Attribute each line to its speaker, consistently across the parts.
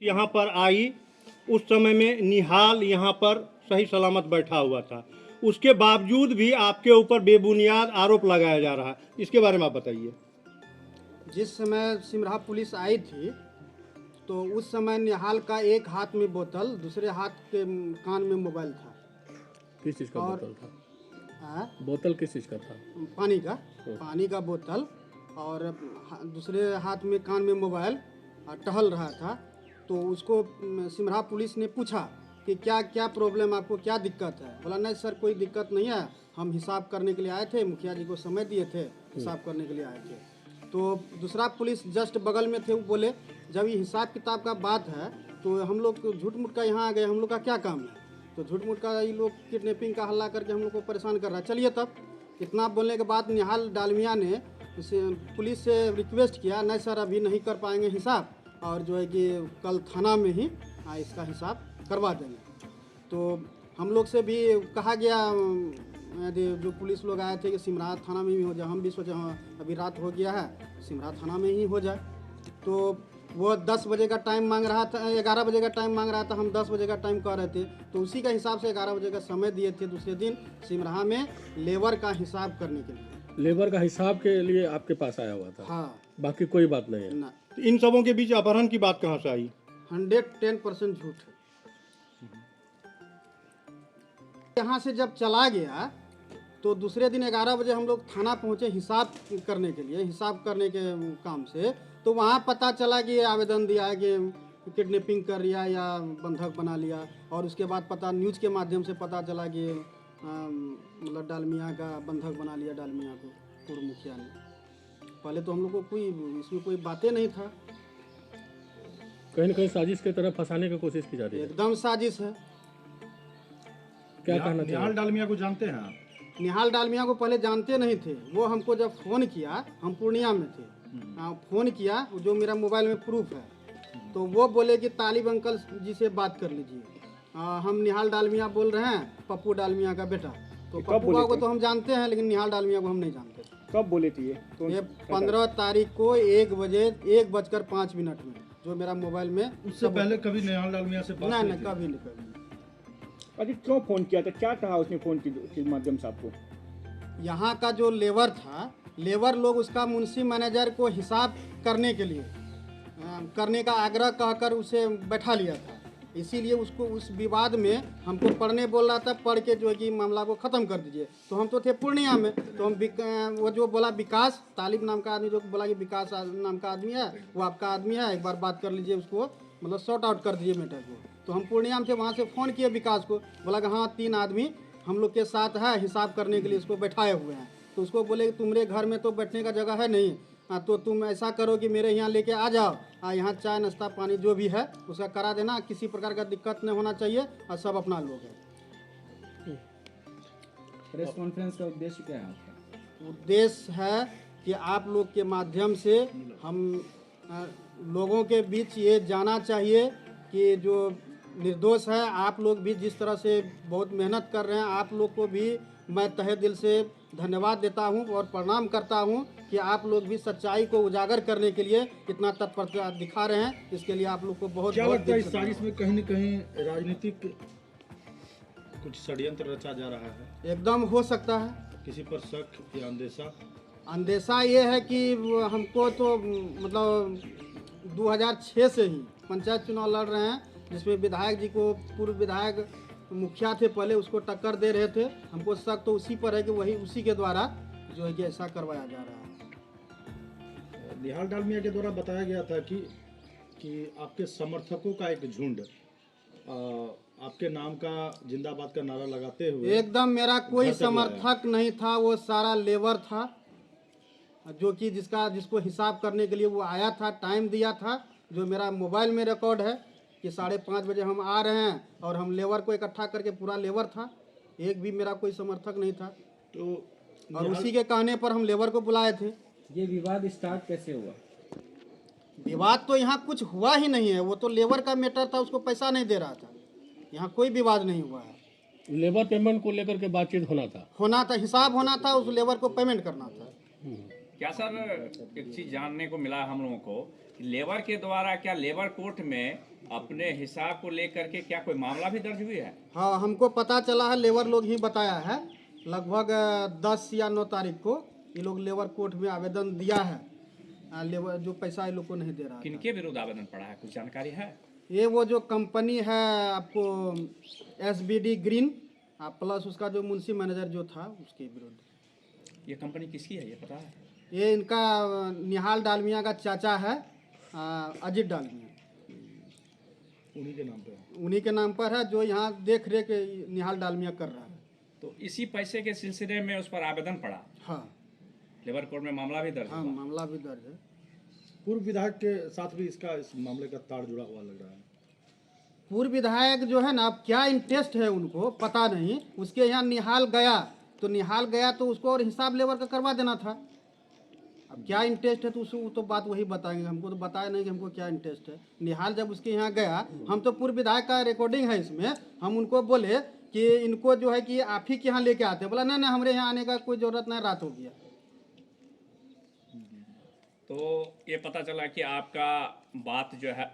Speaker 1: यहाँ पर आई उस समय में निहाल यहाँ पर सही सलामत बैठा हुआ था, उसके बावजूद भी आपके ऊपर बेबुनियाद आरोप लगाया जा रहा है, इसके बारे में आप बताइए।
Speaker 2: जिस समय सिमरा पुलिस आई थी तो उस समय निहाल का एक हाथ में बोतल, दूसरे हाथ के कान में मोबाइल था।
Speaker 3: किस चीज़ का
Speaker 2: और
Speaker 3: बोतल था?
Speaker 2: आ,
Speaker 3: बोतल किस चीज़ का था?
Speaker 2: पानी का बोतल, और दूसरे हाथ में कान में मोबाइल, टहल रहा था। तो उसको सिमरा पुलिस ने पूछा कि क्या क्या प्रॉब्लम, आपको क्या दिक्कत है? बोला नहीं सर कोई दिक्कत नहीं है, हम हिसाब करने के लिए आए थे, मुखिया जी को समय दिए थे, हिसाब करने के लिए आए थे। तो दूसरा पुलिस जस्ट बगल में थे, वो बोले जब ये हिसाब किताब का बात है तो हम लोग झूठ मूठ का यहाँ आ गए, हम लोग का क्या काम है? तो झूठ मूठ का ये लोग किडनैपिंग का हल्ला करके हम लोग को परेशान कर रहा है। चलिए तब इतना बोलने के बाद निहाल डालमिया ने पुलिस से रिक्वेस्ट किया, नहीं सर अभी नहीं कर पाएंगे हिसाब, और जो है कि कल थाना में ही इसका हिसाब करवा देंगे। तो हम लोग से भी कहा गया, जो पुलिस लोग आए थे कि सिमरा थाना में ही हो जाए। हम भी सोचे हाँ अभी रात हो गया है, सिमरा थाना में ही हो जाए। तो वो 10 बजे का टाइम मांग रहा था, 11 बजे का टाइम मांग रहा था, हम 10 बजे का टाइम कह रहे थे। तो उसी का हिसाब से 11 बजे का समय दिए थे दूसरे दिन सिमरा में लेबर का हिसाब करने के लिए।
Speaker 3: लेबर का हिसाब के लिए आपके पास आया हुआ था?
Speaker 2: हाँ,
Speaker 3: बाकी कोई बात नहीं है
Speaker 2: ना।
Speaker 1: तो इन सबों के बीच अपहरण की बात कहाँ से आई?
Speaker 2: 110% झूठ है। यहाँ से जब चला गया तो दूसरे दिन 11 बजे हम लोग थाना पहुँचे हिसाब करने के लिए, हिसाब करने के काम से। तो वहाँ पता चला कि आवेदन दिया है कि किडनैपिंग कर लिया या बंधक बना लिया। और उसके बाद पता न्यूज़ के माध्यम से पता चला कि मतलब डालमिया का बंधक बना लिया, डालमिया को पूर्व मुखिया ने। पहले तो हम लोग को कोई इसमें कोई बातें नहीं था।
Speaker 3: कहीं न कहीं साजिश की तरफ फंसाने की कोशिश की जा रही है।
Speaker 2: एकदम साजिश है।
Speaker 3: क्या कहना चाहिए?
Speaker 4: निहाल डालमिया को जानते हैं आप?
Speaker 2: निहाल डालमिया को पहले जानते नहीं थे। वो हमको जब फ़ोन किया, हम पूर्णिया में थे, फ़ोन किया, जो मेरा मोबाइल में प्रूफ है, तो वो बोले कि तालिब अंकल जी से बात कर लीजिए, हम निहाल डालमिया बोल रहे हैं, पप्पू डालमिया का बेटा। तो पप्पू को तो हम जानते हैं लेकिन निहाल डालमिया को हम नहीं जानते।
Speaker 4: कब बोले थे
Speaker 2: ये 15 तारीख को 1:05 में, जो मेरा मोबाइल में।
Speaker 4: उससे पहले कभी निहाल डालमिया से बात
Speaker 2: नहीं, कभी नहीं।
Speaker 5: अरे क्यों फोन किया था, क्या कहा उसने फोन के माध्यम से आपको?
Speaker 2: यहाँ का जो लेबर था, लेबर लोग उसका मुंशी मैनेजर को हिसाब करने के लिए करने का आग्रह कहकर उसे बैठा लिया था। इसीलिए उसको उस विवाद में हमको पढ़ने बोल रहा था, पढ़ के जो है कि मामला को ख़त्म कर दीजिए। तो हम तो थे पूर्णिया में, तो हम वो जो बोला विकास तालिब नाम का आदमी, जो बोला कि विकास नाम का आदमी है, वो आपका आदमी है, एक बार बात कर लीजिए, उसको मतलब सॉर्ट आउट कर दीजिए मैटर को। तो हम पूर्णिया में थे, वहाँ से फ़ोन किए विकास को, बोला कि हाँ 3 आदमी हम लोग के साथ है, हिसाब करने के लिए इसको बैठाए हुए हैं। तो उसको बोले कि तुम्हारे घर में तो बैठने का जगह है नहीं, तो तुम ऐसा करो कि मेरे यहाँ लेके आ जाओ, यहाँ चाय नाश्ता पानी जो भी है उसका करा देना, किसी प्रकार का दिक्कत नहीं होना चाहिए, और सब अपना लोग है।
Speaker 5: प्रेस कॉन्फ्रेंस का उद्देश्य क्या है आपका?
Speaker 2: उद्देश्य है कि आप लोग के माध्यम से हम लोगों के बीच ये जाना चाहिए कि जो निर्दोष है, आप लोग भी जिस तरह से बहुत मेहनत कर रहे हैं, आप लोग को भी मैं तहे दिल से धन्यवाद देता हूं और प्रणाम करता हूं कि आप लोग भी सच्चाई को उजागर करने के लिए इतना तत्परता दिखा रहे हैं। इसके लिए आप लोग को बहुत
Speaker 4: क्या
Speaker 2: बहुत
Speaker 4: लगता है इस साजिश में कहीं न कहीं राजनीतिक कुछ षड्यंत्र रचा जा रहा है?
Speaker 2: एकदम हो सकता है।
Speaker 4: किसी पर शक या अंदेशा?
Speaker 2: अंदेशा ये है कि हमको तो मतलब 2006 से ही पंचायत चुनाव लड़ रहे हैं, जिसमें विधायक जी को, पूर्व विधायक मुखिया थे पहले, उसको टक्कर दे रहे थे। हमको शक तो उसी पर है कि वही उसी के द्वारा जो है कि ऐसा करवाया जा रहा है।
Speaker 4: निहाल डालमिया के द्वारा बताया गया था कि आपके समर्थकों का एक झुंड आपके नाम का जिंदाबाद का नारा लगाते हुए।
Speaker 2: एकदम मेरा कोई समर्थक नहीं था, वो सारा लेबर था, जो कि जिसको हिसाब करने के लिए वो आया था, टाइम दिया था, जो मेरा मोबाइल में रिकॉर्ड है कि 5:30 बजे हम आ रहे हैं, और हम लेबर को इकट्ठा करके पूरा लेबर था, एक भी मेरा कोई समर्थक नहीं था।
Speaker 4: तो
Speaker 2: और उसी के कहने पर हम लेबर को बुलाए थे।
Speaker 5: ये विवाद स्टार्ट कैसे हुआ?
Speaker 2: विवाद तो यहाँ कुछ हुआ ही नहीं है, वो तो लेबर का मैटर था, उसको पैसा नहीं दे रहा था, यहाँ कोई विवाद नहीं हुआ है।
Speaker 3: लेबर पेमेंट को लेकर के बातचीत होना था,
Speaker 2: हिसाब होना था, उस लेबर को पेमेंट करना था।
Speaker 6: क्या सर, एक चीज़ जानने को मिला हम लोगों को लेबर के द्वारा क्या लेबर कोर्ट में अपने हिसाब को लेकर के क्या कोई मामला भी दर्ज हुई है?
Speaker 2: हाँ, हमको पता चला है, लेबर लोग ही बताया है। लगभग 10 या 9 तारीख को ये लोग लेबर कोर्ट में आवेदन दिया है। लेबर जो पैसा ये लोग को नहीं दे रहा था।
Speaker 6: किनके विरुद्ध आवेदन पड़ा है, कुछ जानकारी है?
Speaker 2: ये वो जो कंपनी है आपको SBD ग्रीन प्लस उसका जो मुंशी मैनेजर जो था उसके विरुद्ध।
Speaker 6: ये कंपनी किसकी है, ये पता है?
Speaker 2: ये इनका निहाल डालमिया का चाचा है, अजीत डालमिया,
Speaker 4: उन्हीं के नाम पे है।
Speaker 2: उन्हीं के नाम पर है, जो यहाँ देख रेख निहाल डालमिया कर रहा है।
Speaker 6: तो इसी पैसे के सिलसिले में उस पर आवेदन पड़ा,
Speaker 2: हाँ
Speaker 6: लेबर कोर्ट में मामला भी दर्ज
Speaker 2: हाँ,
Speaker 6: हुआ।
Speaker 2: मामला भी दर्ज है।
Speaker 4: पूर्व विधायक के साथ भी इस मामले का तार जुड़ा हुआ लग रहा है।
Speaker 2: पूर्व विधायक जो है ना, अब क्या इंटरेस्ट है उनको पता नहीं। उसके यहाँ निहाल गया तो उसको और हिसाब लेबर का करवा देना था। अब क्या इंटरेस्ट है तो उसको तो बात वही बताएंगे, हमको तो बताया नहीं कि हमको क्या इंटरेस्ट है। निहाल जब उसके यहाँ गया, हम तो पूर्व विधायक का रिकॉर्डिंग है इसमें, हम उनको बोले कि इनको जो है कि आप ही के यहाँ लेके आते हैं। बोला नहीं, हमारे यहाँ आने का कोई ज़रूरत नहीं, रात हो गया।
Speaker 6: तो ये पता चला कि आपका बात जो है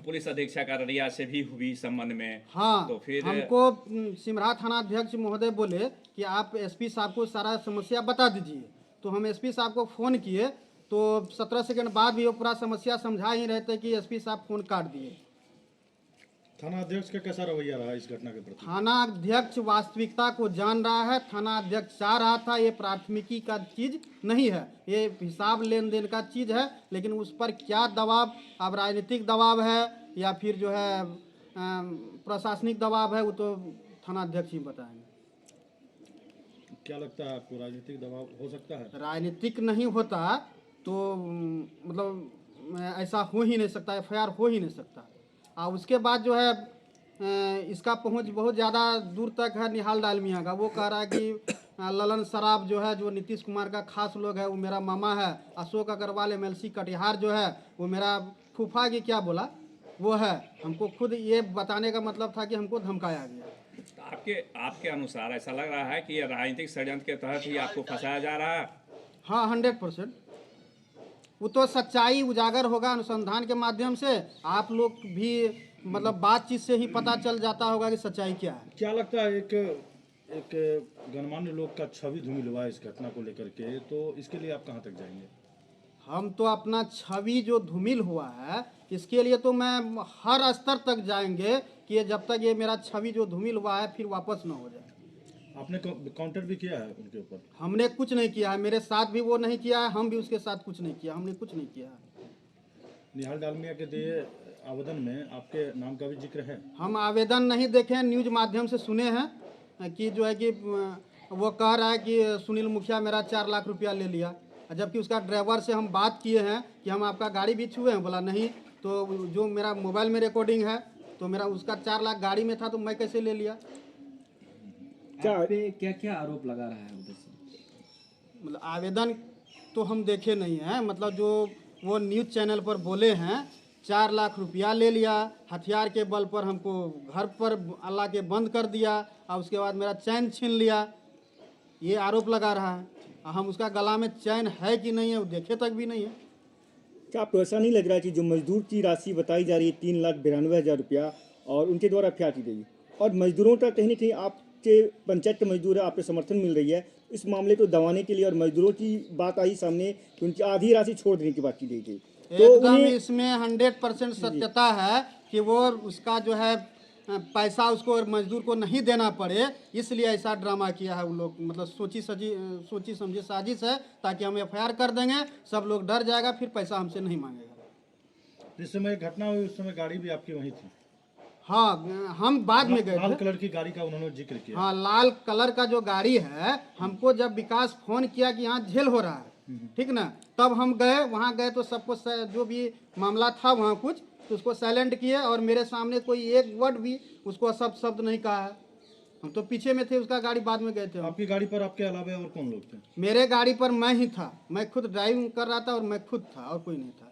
Speaker 6: पुलिस अधीक्षक अररिया से भी हुई संबंध में।
Speaker 2: हाँ,
Speaker 6: तो फिर
Speaker 2: हमको सिमरा थाना अध्यक्ष महोदय बोले कि आप SP साहब को सारा समस्या बता दीजिए। तो हम SP साहब को फ़ोन किए तो 17 सेकंड बाद भी वो पूरा समस्या समझा ही रहे थे कि SP साहब फ़ोन काट दिए।
Speaker 4: थाना अध्यक्ष का कैसा रवैया रहा इस घटना के प्रति?
Speaker 2: थाना अध्यक्ष वास्तविकता को जान रहा है। थाना अध्यक्ष चाह रहा था ये प्राथमिकी का चीज़ नहीं है, ये हिसाब लेन देन का चीज़ है। लेकिन उस पर क्या दबाव, अब राजनीतिक दबाव है या फिर जो है प्रशासनिक दबाव है, वो तो थाना अध्यक्ष ही बताएंगे।
Speaker 4: क्या लगता है आपको, राजनीतिक दबाव हो सकता है?
Speaker 2: राजनीतिक नहीं होता तो मतलब ऐसा हो ही नहीं सकता, FIR हो ही नहीं सकता। और उसके बाद जो है इसका पहुंच बहुत ज़्यादा दूर तक है निहाल डालमिया का। वो कह रहा है कि ललन सराफ जो है, जो नीतीश कुमार का खास लोग है, वो मेरा मामा है। अशोक अग्रवाल MLC कटिहार जो है, वो मेरा फूफा की क्या बोला वो है। हमको खुद ये बताने का मतलब था कि हमको धमकाया गया।
Speaker 6: तो आपके अनुसार ऐसा लग रहा है कि ये राजनीतिक षड्यंत्र के तहत ही आपको फंसाया जा रहा है?
Speaker 2: हाँ, 100%। वो तो सच्चाई उजागर होगा अनुसंधान के माध्यम से। आप लोग भी मतलब बातचीत से ही पता चल जाता होगा कि सच्चाई क्या है।
Speaker 4: क्या लगता है, एक गणमान्य लोग का छवि धूमिल हुआ है इस घटना को लेकर के, तो इसके लिए आप कहाँ तक जाएंगे?
Speaker 2: हम तो अपना छवि जो धूमिल हुआ है, इसके लिए तो मैं हर स्तर तक जाएंगे कि जब तक ये मेरा छवि जो धूमिल हुआ है फिर वापस ना हो जाए।
Speaker 4: आपने काउंटर भी किया है उनके ऊपर?
Speaker 2: हमने कुछ नहीं किया है, मेरे साथ भी वो नहीं किया है, हम भी उसके साथ कुछ नहीं किया, हमने कुछ नहीं किया है।
Speaker 4: निहाल डालमिया के दिए आवेदन में आपके नाम का भी जिक्र है?
Speaker 2: हम आवेदन नहीं देखे हैं, न्यूज माध्यम से सुने हैं कि जो है कि वो कह रहा है कि सुनील मुखिया मेरा 4 लाख रुपया ले लिया। जबकि उसका ड्राइवर से हम बात किए हैं कि हम आपका गाड़ी भी छुए हैं, बोला नहीं। तो जो मेरा मोबाइल में रिकॉर्डिंग है, तो मेरा उसका 4 लाख गाड़ी में था, तो मैं कैसे ले लिया?
Speaker 5: क्या
Speaker 7: क्या क्या आरोप लगा रहा है उधर से?
Speaker 2: मतलब आवेदन तो हम देखे नहीं हैं, मतलब जो वो न्यूज़ चैनल पर बोले हैं 4 लाख रुपया ले लिया, हथियार के बल पर हमको घर पर अल्लाह के बंद कर दिया और उसके बाद मेरा चैन छीन लिया, ये आरोप लगा रहा है। हम उसका गला में चैन है कि नहीं है वो देखे तक भी नहीं है।
Speaker 5: क्या आपको ऐसा नहीं लग रहा है कि जो मजदूर की राशि बताई जा रही है 3,92,000 रुपया और उनके द्वारा FIR की गई, और मजदूरों का कहीं ना कहीं आपके पंचायत के मजदूर है, आपको समर्थन मिल रही है इस मामले को दबाने के लिए, और मजदूरों की बात आई सामने कि उनकी आधी राशि छोड़ देने की बात की गई थी, तो
Speaker 2: एकदम
Speaker 5: उन्हें
Speaker 2: इसमें 100% सत्यता है कि वो उसका जो है पैसा उसको मजदूर को नहीं देना पड़े, इसलिए ऐसा ड्रामा किया है वो लोग। मतलब सोची समझी साजिश है ताकि हम FIR कर देंगे, सब लोग डर जाएगा, फिर पैसा हमसे नहीं मांगेगा।
Speaker 4: जिस समय घटना हुई उस समय गाड़ी भी आपकी वहीं थी?
Speaker 2: हाँ, हम बाद में गए
Speaker 4: लाल
Speaker 2: थे।
Speaker 4: कलर की गाड़ी का उन्होंने जिक्र किया।
Speaker 2: हाँ, लाल कलर का जो गाड़ी है, हमको जब विकास फोन किया कि यहाँ झेल हो रहा है, ठीक ना, तब हम गए, वहाँ गए तो सबको जो भी मामला था वहाँ कुछ, तो उसको साइलेंट किए और मेरे सामने कोई एक वर्ड भी उसको शब्द नहीं कहा है। हम तो पीछे में थे, उसका गाड़ी बाद में गए थे।
Speaker 4: आपकी गाड़ी पर आपके अलावा और कौन लोग थे?
Speaker 2: मेरे गाड़ी पर मैं ही था, मैं खुद ड्राइविंग कर रहा था और मैं खुद था और कोई नहीं था।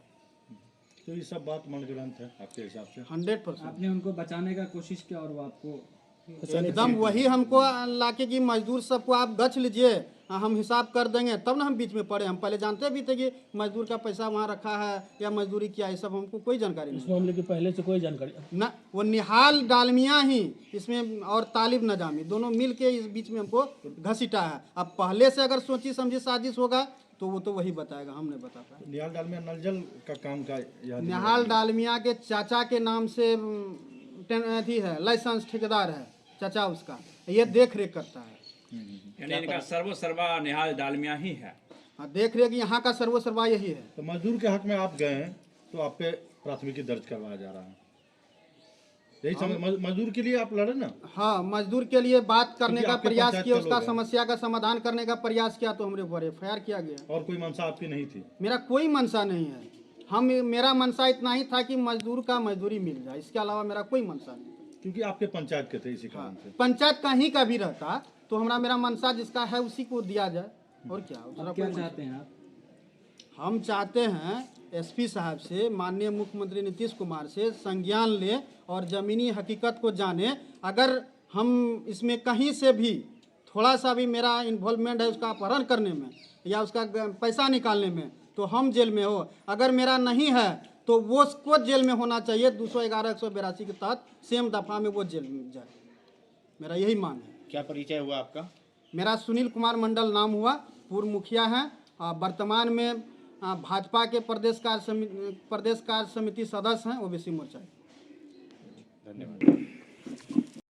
Speaker 4: तो ये सब बात मनगढ़ंत है आपके हिसाब से?
Speaker 2: 100%।
Speaker 7: आपने उनको बचाने का कोशिश किया और वो आपको
Speaker 2: एकदम वही हमको लाके कि मजदूर सबको आप गछ लीजिए हम हिसाब कर देंगे, तब ना हम बीच में पड़े। हम पहले जानते भी थे कि मजदूर का पैसा वहाँ रखा है या मजदूरी किया है, सब हमको कोई जानकारी नहीं
Speaker 3: इस मामले की पहले से कोई जानकारी?
Speaker 2: ना। वो निहाल डालमिया ही इसमें और तालिब नजामी दोनों मिल के इस बीच में हमको घसीटा है। अब पहले से अगर सोची समझी साजिश होगा तो वो तो वही बताएगा, हम नहीं बता पाए।
Speaker 4: निहाल डालमिया नल जल का काम का याद
Speaker 2: निहाल डालमिया के चाचा के नाम से अथी है, लाइसेंस ठेकेदार है चाचा उसका, ये देख रेख करता है।
Speaker 6: यानी इनका सर्वा निहाल डालमिया ही है।
Speaker 2: हाँ, देख रेख यहाँ का सर्वा यही है।
Speaker 4: तो मजदूर के हक में आप गए हैं तो आप पे प्राथमिकी दर्ज करवाया जा रहा है, यही समझ मजदूर के लिए आप लड़े ना?
Speaker 2: हाँ, मजदूर के लिए बात करने का
Speaker 4: आपके
Speaker 2: प्रयास
Speaker 4: पंचायत
Speaker 2: किया,
Speaker 4: के
Speaker 2: उसका
Speaker 4: लोग हैं।
Speaker 2: समस्या का समाधान करने का प्रयास किया तो हमारे ऊपर FIR किया गया।
Speaker 4: और कोई मंशा आपकी नहीं थी?
Speaker 2: मेरा कोई मंशा नहीं है। मेरा मंशा इतना ही था कि मजदूर का मजदूरी मिल जाए, इसके अलावा मेरा कोई मंशा नहीं था।
Speaker 4: क्योंकि आपके पंचायत के थे, इसी कारण से।
Speaker 2: पंचायत कहीं का भी रहता तो मेरा मंशा जिसका है उसी को दिया जाए, और क्या दूसरा
Speaker 7: अब क्या
Speaker 2: कोई मंशा।
Speaker 7: चाहते हैं आप?
Speaker 2: हम चाहते हैं SP साहब से, माननीय मुख्यमंत्री नीतीश कुमार से संज्ञान ले और ज़मीनी हकीकत को जाने। अगर हम इसमें कहीं से भी थोड़ा सा भी मेरा इन्वॉल्वमेंट है उसका अपहरण करने में या उसका पैसा निकालने में, तो हम जेल में हो। अगर मेरा नहीं है तो वो उसको जेल में होना चाहिए, 211-182 के तहत सेम दफ़ा में वो जेल में जाए। मेरा यही मांग है।
Speaker 8: क्या परिचय हुआ आपका?
Speaker 2: मेरा सुनील कुमार मंडल नाम हुआ, पूर्व मुखिया हैं, वर्तमान में भाजपा के प्रदेश कार्य समिति सदस्य हैं, OBC मोर्चा।
Speaker 8: धन्यवाद।